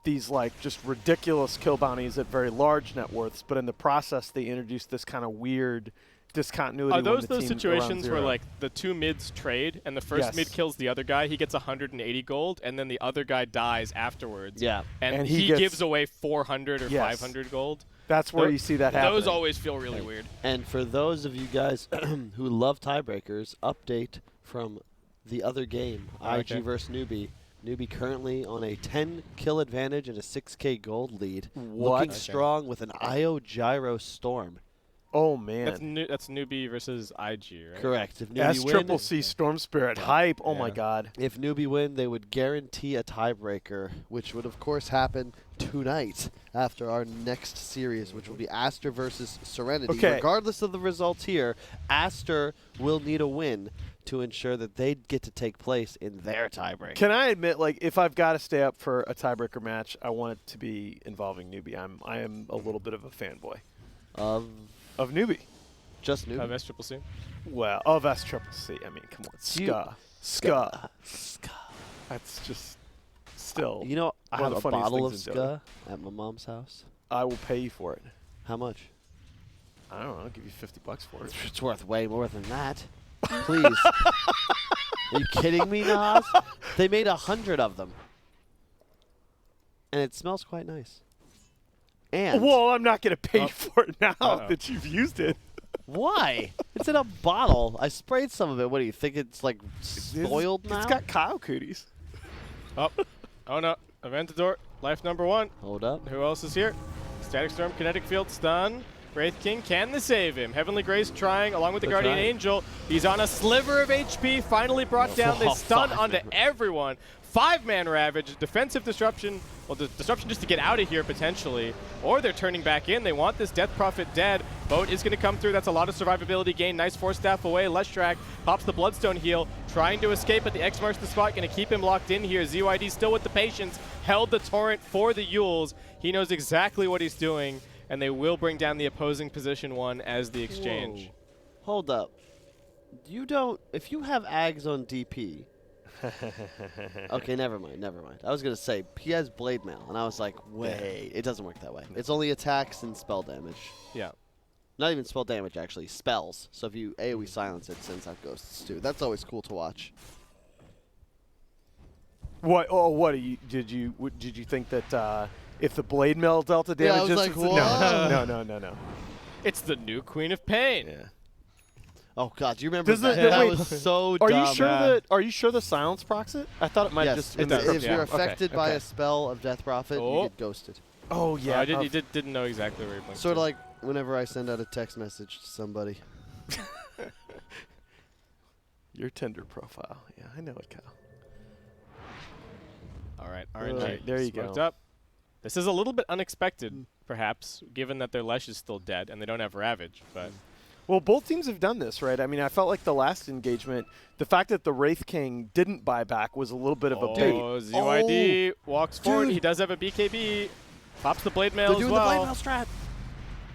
these like just ridiculous kill bounties at very large net worths, but in the process they introduced this kind of weird discontinuity. Are those situations where like the two mids trade and the first mid kills the other guy, he gets 180 gold, and then the other guy dies afterwards? Yeah, and he gives away 400 or 500 gold. That's where you see that happen. Those always feel really weird. And for those of you guys who love tiebreakers, update from the other game, IG versus Newbie. Newbie currently on a 10 kill advantage and a 6k gold lead. Looking strong with an IO Gyro Storm. Oh man. That's newbie versus IG, right? Correct. If S newbie triple win, C Storm Spirit hype. Oh my Yeah. god. if newbie win, they would guarantee a tiebreaker, which would of course happen tonight after our next series, which will be Aster versus Serenity. Okay. Regardless of the results here, Aster will need a win to ensure that they get to take place in their tiebreaker. Can I admit, like, if I've got to stay up for a tiebreaker match, I want it to be involving newbie. I am a little bit of a fanboy Of of newbie. just newbie. Of SCCC. Well, of S triple C. I mean, come on, You- ska. That's just still. You know, I one have of the a funniest bottle of things in ska at my mom's house. I will pay you for it. How much? I don't know. I'll give you $50 for it. It's worth way more than that. Please. Are you kidding me, Nahaz? They made 100 of them. And it smells quite nice. And Well, I'm not going to pay Oh. for it now Uh-oh. that you've used it. why? It's in a bottle. I sprayed some of it. What do you think? It's like spoiled now? It's got Kyle cooties. Oh, oh no. Aventador, life number 1. Hold up. Who else is here? Static Storm, Kinetic Field, stun. Wraith King, can they save him? Heavenly Grace trying, along with the They're Guardian trying. Angel. He's on a sliver of HP, finally brought down. They Oh, stun 5 onto man. everyone. 5-man Ravage, defensive disruption. Well, disruption just to get out of here, potentially. Or they're turning back in. They want this Death Prophet dead. Boat is going to come through. That's a lot of survivability gain. Nice Force Staff away. Leshrac pops the Bloodstone heal. Trying to escape, but the X marks the spot. Going to keep him locked in here. ZYD still with the patience. Held the Torrent for the Yules. He knows exactly what he's doing. And they will bring down the opposing position 1 as the exchange. Whoa. Hold up. You don't. If you have Ags on DP. Okay, never mind. I was going to say, he has Blade Mail. And I was like, wait. It doesn't work that way. It's only attacks and spell damage. Yeah. Not even spell damage, actually. Spells. So if you AoE silence, it sends out ghosts too. That's always cool to watch. What? Oh, what? Did you think that if the blade mail delta Yeah, I damages? was like, No. It's the new Queen of Pain. Yeah. Oh God, do you remember Does that? it- That wait, was so Are dumb. you sure that? Are you sure the silence procs it? I thought it might Yes, just. if, does. if Yeah. you're Okay, affected by okay. a spell of Death Prophet, Oh. you get ghosted. Oh yeah. I didn't know exactly where he blinked Sort to. of like whenever I send out a text message to somebody. Your Tinder profile. Yeah, I know it, Kyle. All right, RNG. Alright, there you smoked go. up. This is a little bit unexpected, perhaps, given that their Lesh is still dead and they don't have Ravage. But Well, both teams have done this, right? I mean, I felt like the last engagement, the fact that the Wraith King didn't buy back was a little bit of a bait. ZYD walks forward. Dude. He does have a BKB. Pops the Blade Mail They're as doing well. the Blade Mail strat.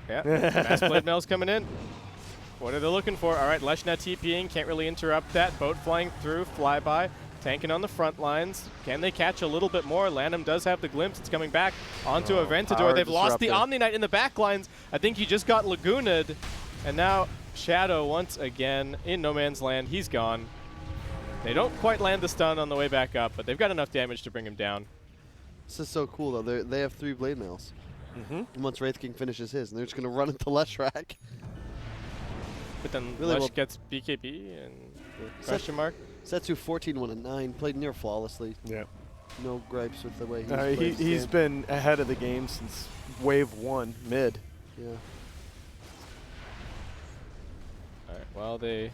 Yeah, Mass Blade Mail's coming in. What are they looking for? All right, Lesh now TPing. Can't really interrupt that. Boat flying through, flyby. Tanking on the front lines. Can they catch a little bit more? Lanham does have the glimpse. It's coming back onto Aventador. power They've lost the disruptor. Omni Knight in the back lines. I think he just got Lagoona'd. And now Shadow once again in no man's land. He's gone. They don't quite land the stun on the way back up, but they've got enough damage to bring him down. This is so cool though. They have 3 Blade Mails. Mm-hmm. And once Wraith King finishes his, and they're just gonna run into Leshrac. But then Really Lesh well- gets BKB and question mark. Setsu 14-1-9, played near flawlessly. Yeah. No gripes with the way he's played his He's game. been ahead of the game since wave 1, mid. Yeah. All right, well, they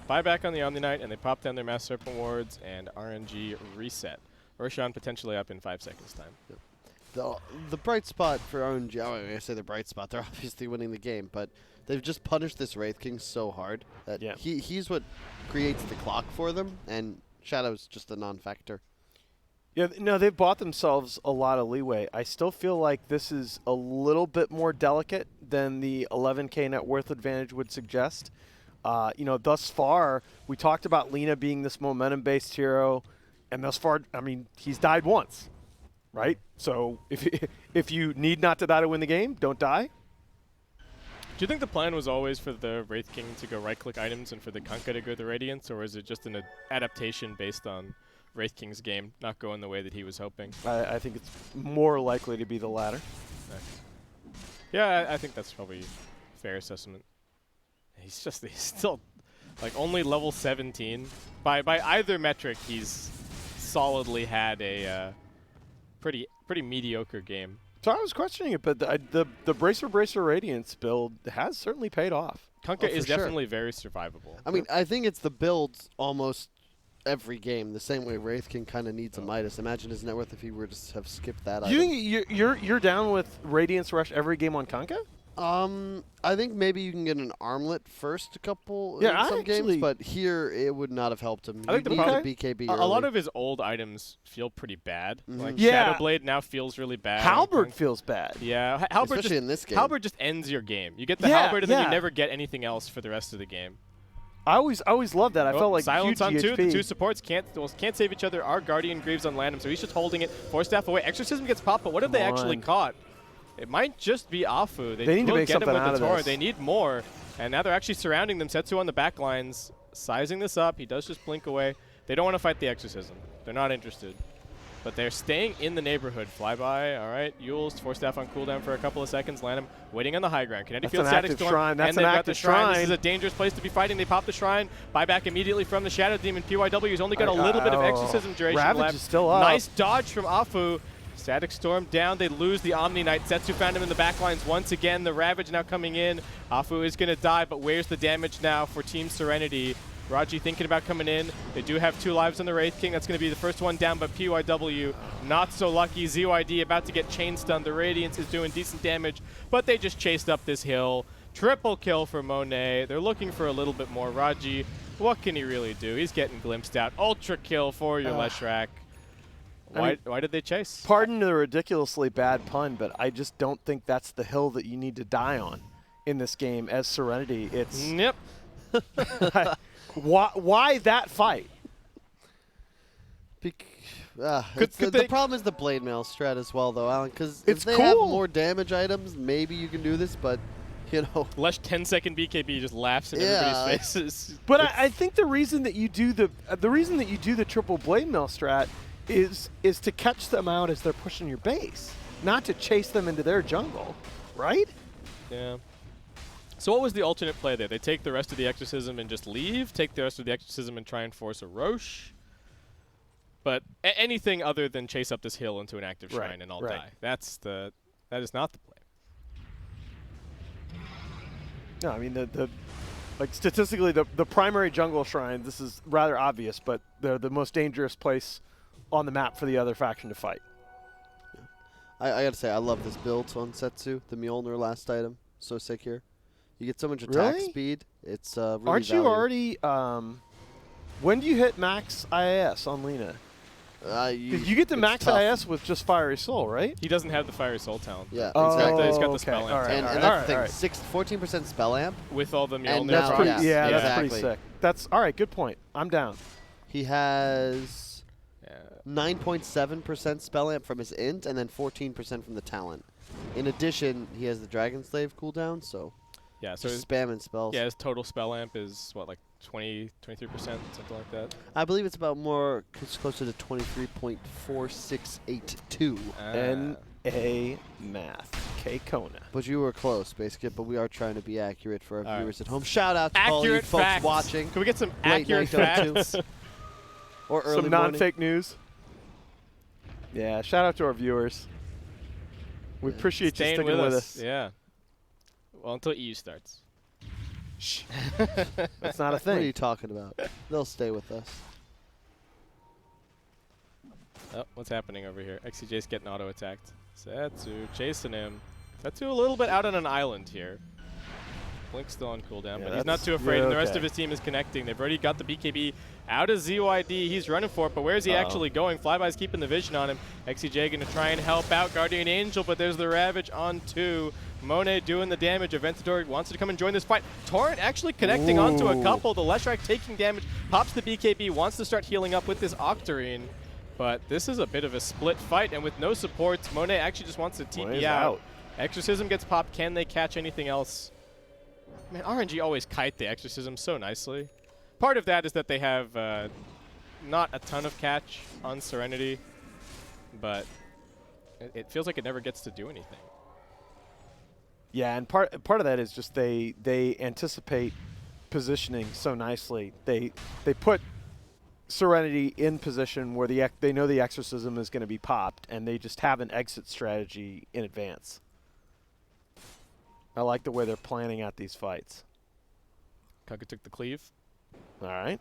buy back on the Omni Knight, and they pop down their Mass Serpent Wards, and RNG reset. Roshan potentially up in 5 seconds' time. The bright spot for RNG, I say the bright spot, they're obviously winning the game, but they've just punished this Wraith King so hard that Yeah. he's what creates the clock for them, and Shadow's just a non-factor. Yeah, no, they've bought themselves a lot of leeway. I still feel like this is a little bit more delicate than the 11K net worth advantage would suggest. Thus far, we talked about Lina being this momentum-based hero, and thus far, I mean, he's died once, right? So if you need not to die to win the game, don't die. Do you think the plan was always for the Wraith King to go right-click items and for the Kunkka to go the Radiance, or is it just an adaptation based on Wraith King's game not going the way that he was hoping? I think it's more likely to be the latter. Nice. Yeah, I think that's probably a fair assessment. He's still like only level 17. By either metric, he's solidly had a pretty mediocre game. So I was questioning it, but the Bracer Radiance build has certainly paid off. Kunkka is definitely very survivable. I mean, I think it's the builds almost every game, the same way Wraith King kind of needs a Midas. Imagine his net worth if he were to have skipped that Do you item. think you're down with Radiance Rush every game on Kunkka? I think maybe you can get an armlet first in some games, but here it would not have helped him. I think You the need problem- the BKB A early. lot of his old items feel pretty bad. Like Yeah. Shadowblade now feels really bad. Halberd feels bad. Yeah, Halberd Especially in this game. Halberd just ends your game. You get the Yeah, Halberd and then yeah. you never get anything else for the rest of the game. I always loved that. I felt like Silence huge on two. GHP. The two supports can't save each other. Our Guardian Greaves on Lanham, so he's just holding it. Force Staff away. Exorcism gets popped, but what have they actually caught? It might just be Afu. They need to will make get him something with out the of Tor. this. They need more, and now they're actually surrounding them. Setsu on the back lines, sizing this up. He does just blink away. They don't want to fight the Exorcism. They're not interested. But they're staying in the neighborhood. Flyby, all right. Yules, Force Staff on cooldown for a couple of seconds. Lanham waiting on the high ground. Kinetic That's Field, an Static active Storm, shrine. That's and an they've got active the shrine. This shrine. is a dangerous place to be fighting. They pop the shrine. Buyback immediately from the Shadow Demon. PYW's only got a little bit of Exorcism duration Ravage left. is still up. Nice dodge from Afu. Static Storm down. They lose the Omni Knight. Setsu found him in the backlines once again. The Ravage now coming in. Afu is going to die, but where's the damage now for Team Serenity? Raji thinking about coming in. They do have 2 lives on the Wraith King. That's going to be the first one down, but PYW not so lucky. ZYD about to get chain stunned. The Radiance is doing decent damage, but they just chased up this hill. Triple kill for Monet. They're looking for a little bit more. Raji, what can he really do? He's getting glimpsed out. Ultra kill for your Leshrac. Why did they chase? Pardon the ridiculously bad pun, but I just don't think that's the hill that you need to die on in this game as Serenity. It's Yep. why that fight? The problem is the blade mail strat as well, though, Alan. Because if It's they have cool. more damage items, maybe you can do this. But Lesh 10-second BKB just laughs in everybody's faces. But I think the reason that you do the triple blade mail strat is to catch them out as they're pushing your base, not to chase them into their jungle, right? Yeah. So what was the alternate play there? They take the rest of the Exorcism and just leave? Take the rest of the Exorcism and try and force a Roche? But anything other than chase up this hill into an active shrine and I'll die. That is not the play. No, I mean like statistically the primary jungle shrine, this is rather obvious, but they're the most dangerous place on the map for the other faction to fight. I gotta say, I love this build on Setsu, the Mjolnir last item. So sick here. You get so much attack Really? speed. It's really Aren't you value. already? When do you hit max IAS on Lena? You get to it's max tough. IAS with just Fiery Soul, right? He doesn't have the Fiery Soul talent. Yeah, Oh, exactly. He's got the okay. spell amp. All right, And, all and right, that's the all thing, 14% spell amp. With all the Mjolnir now- That's pretty, Yeah, yeah, that's exactly. pretty sick. That's all right. Good point. I'm down. He has 9.7% spell amp from his int, and then 14% from the talent. In addition, he has the Dragon Slave cooldown, so So just spamming spells. his total spell amp is what, like 20, 23%, something like that. I believe it's about it's closer to 23.4682. N-A math. K Kona. But you were close, Basskip, but we are trying to be accurate for our All viewers at home. Shout out to all you Accurate folks facts. watching. Can we get some Late accurate night Dota facts? Or early Some morning. non-fake news. Yeah, shout out to our viewers. We appreciate you Staying sticking with us. Yeah. Well, until EU starts. Shh. That's not a What are you thing. talking about? They'll stay with us. Oh, what's happening over here? XCJ's getting auto-attacked. Setsu chasing him. Setsu a little bit out on an island here. Blink's still on cooldown, Yeah, but he's not that's- too afraid, yeah, and the rest okay. of his team is connecting. They've already got the BKB out of ZYD. He's running for it, but where's he actually going? Flyby's keeping the vision on him. XCJ going to try and help out Guardian Angel, but there's the Ravage on 2. Monet doing the damage. Aventador wants to come and join this fight. Torrent actually connecting onto a couple. The Leshrac taking damage, pops the BKB, wants to start healing up with this Octarine. But this is a bit of a split fight, and with no supports, Monet actually just wants to TP Monet's out. out. Exorcism gets popped. Can they catch anything else? Man, RNG always kite the Exorcism so nicely. Part of that is that they have not a ton of catch on Serenity, but it feels like it never gets to do anything. Yeah, and part of that is just they anticipate positioning so nicely. They put Serenity in position where they know the exorcism is going to be popped, and they just have an exit strategy in advance. I like the way they're planning out these fights. Kunkka took the cleave. All right.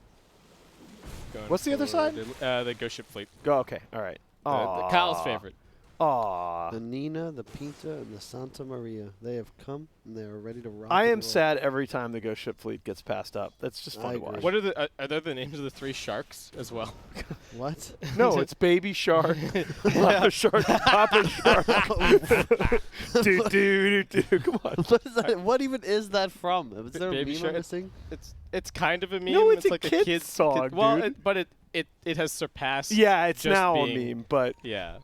Going What's the other side? The Ghost Ship Fleet. Go. Okay. All right. The Kyle's favorite. Aw. The Nina, the Pinta, and the Santa Maria. They have come, and they are ready to rock. I and am roll. sad every time the Ghost Ship Fleet gets passed up. That's just fun I to watch. agree. What are there the names of the 3 sharks as well? What? No, it's Baby Shark, Mama Shark, Papa Shark. do. Come on. What is that? What even is that from? Is there a Baby meme Shark? I'm missing? It's kind of a meme. No, it's a like kid's kid's song, well, dude. but it has surpassed. Yeah, it's just now being, a meme, but Yeah.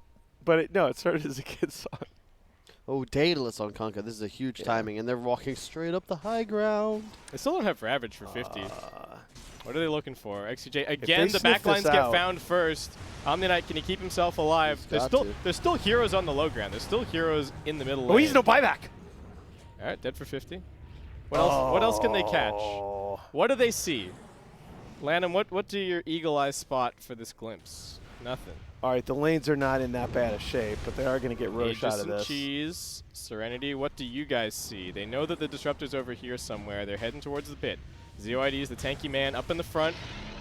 it started as a kid's song. Oh, Daedalus on Kunkka. This is a huge timing, and they're walking straight up the high ground. They still don't have Ravage for 50. What are they looking for? XCJ they again. The sniff backlines this get out- found first. Omni Knight, can he keep himself alive? He's got to. There's still heroes on the low ground. There's still heroes in the middle. Oh, he's no buyback. All right, dead for 50. What else can they catch? Oh. What do they see? Lanham, what do your eagle eyes spot for this glimpse? Nothing. All right, the lanes are not in that bad a shape, but they are going to get Roche out Aegis of and this. Cheese, Serenity, what do you guys see? They know that the Disruptor's over here somewhere. They're heading towards the pit. ZOID is the tanky man up in the front,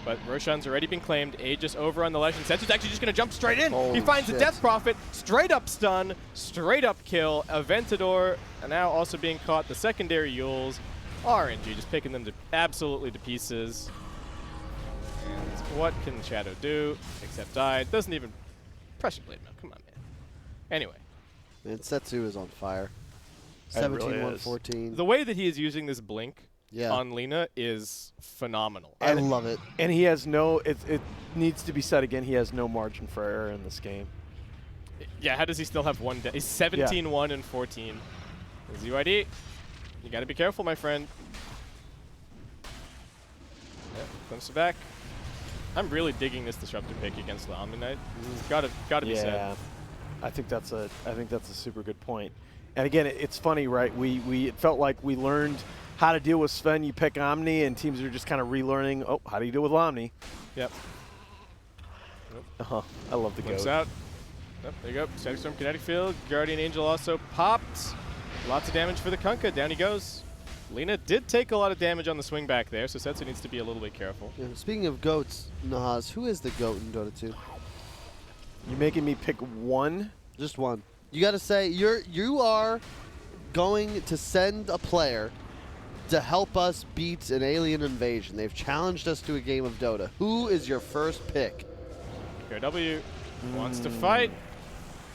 but Roshan's already been claimed. Aegis over on the left, and Setsu's actually just going to jump straight in. Holy He finds the shit. Death Prophet, straight up stun, straight up kill. Aventador now also being caught. The secondary Yules. RNG just picking them absolutely to pieces. And what can Shadow do except die? Doesn't even pressure blade him. Come on, man. Anyway, And Setsu is on fire. It really 17, is. 114. the way that he is using this blink Yeah. on Lina is phenomenal. I love it. And he has no, it needs to be said again, he has no margin for error in this game. Yeah, how does he still have one? He's 17, 1, and 14. ZYD, you got to be careful, my friend. Yep, comes back. I'm really digging this disruptor pick against the Omni Knight. It's gotta be said. Yeah, I think that's a super good point. And again, it's funny, right? It felt like we learned how to deal with Sven. You pick Omni, and teams are just kind of relearning. Oh, how do you deal with Omni? Yep. I love the Flips goat. out. Yep, there you go. Static Storm, Kinetic Field. Guardian Angel also popped. Lots of damage for the Kunkka. Down he goes. Lina did take a lot of damage on the swing back there, so Setsu needs to be a little bit careful. Yeah, speaking of goats, Nahaz, who is the goat in Dota 2? You making me pick one? Just one. You got to say you are going to send a player to help us beat an alien invasion. They've challenged us to a game of Dota. Who is your first pick? KRW wants to fight.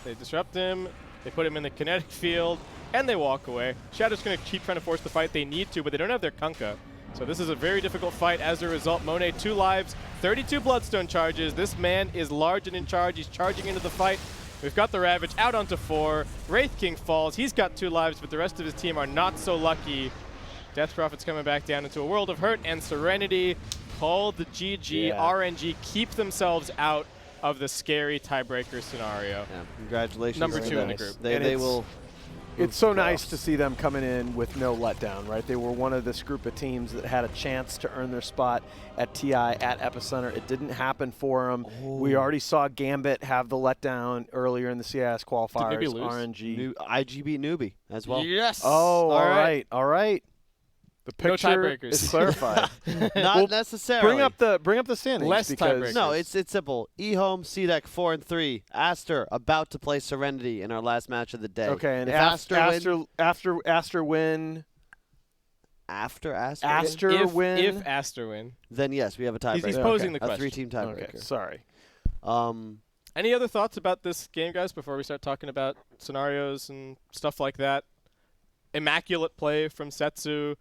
They disrupt him. They put him in the kinetic field, and they walk away. Shadow's going to keep trying to force the fight. They need to, but they don't have their Kunkka. So this is a very difficult fight. As a result, Monet 2 lives, 32 Bloodstone charges. This man is large and in charge. He's charging into the fight. We've got the Ravage out onto 4. Wraith King falls. He's got 2 lives, but the rest of his team are not so lucky. Death Prophet's coming back down into a world of hurt, and Serenity call the GG. Yeah. RNG keep themselves out of the scary tiebreaker scenario. Yeah, congratulations. Number to 2 in the them. group. They And will. It's so move nice across. to see them coming in with no letdown, right? They were one of this group of teams that had a chance to earn their spot at TI, at Epicenter. It didn't happen for them. We already saw Gambit have the letdown earlier in the CIS qualifiers. Newbie lose? RNG. IG beat Newbie as well. Yes. Oh, all right. right. The No picture tiebreakers. is clarified. Not Well, necessarily. bring up the standings. Less because tiebreakers. No, it's simple. eHome, CDEC 4 and 3. Aster about to play Serenity in our last match of the day. okay. And if Aster win. after Aster, Aster if win. Aster win. then yes, we have a tiebreaker. He's posing the a question. 3-team tiebreaker. Okay, sorry. Any other thoughts about this game, guys, before we start talking about scenarios and stuff like that? Immaculate play from Setsu.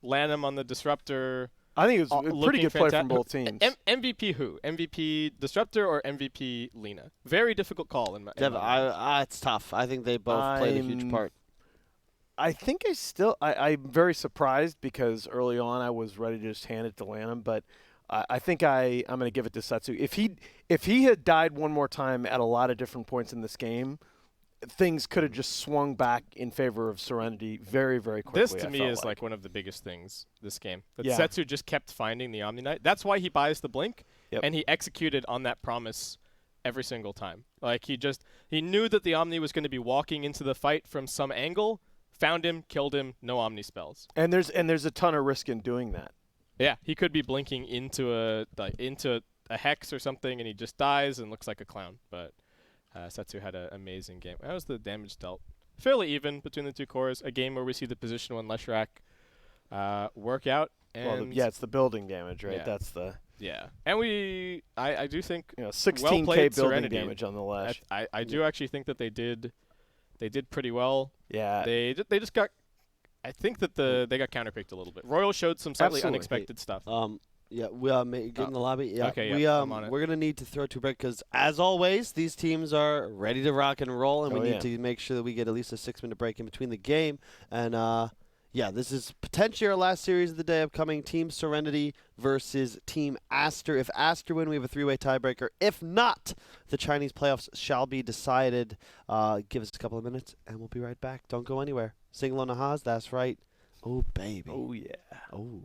Lanham on the Disruptor. I think it was a pretty good play from both teams. MVP who? MVP Disruptor or MVP Lina? Very difficult call in my Dev, mind. it's tough. I think they both played a huge part. I think I'm very surprised because early on I was ready to just hand it to Lanham, but I think I'm going to give it to Setsu. If he had died one more time at a lot of different points in this game, things could have just swung back in favor of Serenity very, very quickly. This to me is like one of the biggest things this game. That Setsu just kept finding the Omni Knight. That's why he buys the blink. Yep. and he executed on that promise every single time. Like he knew that the Omni was going to be walking into the fight from some angle, found him, killed him, no Omni spells. And there's a ton of risk in doing that. Yeah, he could be blinking into a hex or something, and he just dies and looks like a clown. But Setsu had an amazing game. How was the damage dealt? Fairly even between the two cores. A game where we see the position 1 Leshrac work out. And it's the building damage, right? Yeah. That's the and I do think 16K well-played building Serenity. damage on the Lesh. I do actually think that they did pretty well. Yeah, They just got. I think that they got counterpicked a little bit. Royal showed some slightly Absolutely. unexpected stuff. Yeah, we get in the lobby. Yeah, okay, I'm on it. We're gonna need to throw to break because, as always, these teams are ready to rock and roll, and we need to make sure that we get at least a 6-minute break in between the game. And this is potentially our last series of the day upcoming. Team Serenity versus Team Aster. If Aster win, we have a 3-way tiebreaker. If not, the Chinese playoffs shall be decided. Give us a couple of minutes, and we'll be right back. Don't go anywhere. Sing along Nahaz, that's right. Oh, baby. Oh, yeah. Oh.